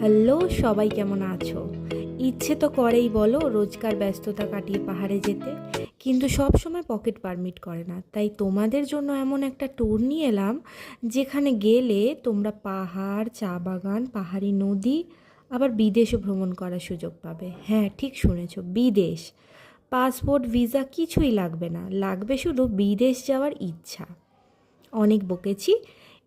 Hello, সবাই কেমন আছো? ইচ্ছে তো করেই বলো রোজকার ব্যস্ততা কাটিয়ে পাহাড়ে যেতে, কিন্তু সব সময় পকেট পারমিট করে না। তাই তোমাদের জন্য এমন একটা ট্যুর নিয়ে এলাম যেখানে গেলে তোমরা পাহাড়, চা বাগান, পাহাড়ি নদী, আবার বিদেশও ভ্রমণ করার সুযোগ পাবে। হ্যাঁ, ঠিক শুনেছো, বিদেশ। পাসপোর্ট, ভিসা কিছুই লাগবে না, লাগবে শুধু বিদেশ যাওয়ার ইচ্ছা। অনেক বকেছি,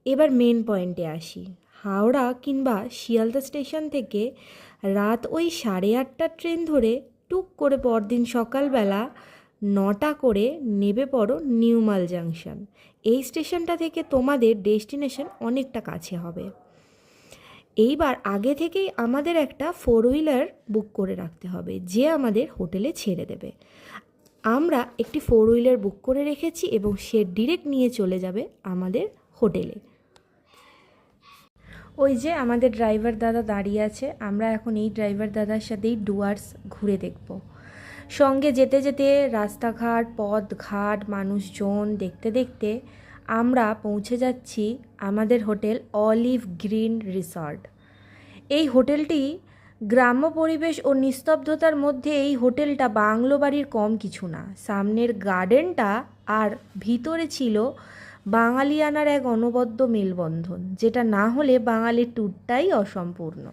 এবার মেন পয়েন্টে আসি। হাওড়া কিংবা শিয়ালদা স্টেশন থেকে রাত ওই 8:30টার ট্রেন ধরে টুক করে পরদিন সকালবেলা 9টা করে নেমে পড়ো নিউমাল জাংশন। এই স্টেশনটা থেকে তোমাদের ডেস্টিনেশন অনেকটা কাছে হবে। এইবার আগে থেকেই আমাদের একটা 4 হুইলার বুক করে রাখতে হবে, যে আমাদের হোটেলে ছেড়ে দেবে। আমরা একটি 4 হুইলার বুক করে রেখেছি এবং সে ডিরেক্ট নিয়ে চলে যাবে আমাদের হোটেলে। ওই যে আমাদের ড্রাইভার দাদা দাঁড়িয়ে আছে, আমরা এখন এই ড্রাইভার দাদার সাথেই ডুয়ার্স ঘুরে দেখব। সঙ্গে যেতে যেতে রাস্তাঘাট, পথঘাট, মানুষজন দেখতে দেখতে আমরা পৌঁছে যাচ্ছি আমাদের হোটেল অলিভ গ্রিন রিসর্ট। এই হোটেলটি গ্রাম্য পরিবেশ ও নিস্তব্ধতার মধ্যে এই হোটেলটা বাংলো বাড়ির কম কিছু না। সামনের গার্ডেনটা আর ভিতরে ছিল বাঙালিয়ানার এক অনবদ্য মেলবন্ধন, যেটা না হলে বাঙালির ট্যুরটাই অসম্পূর্ণ।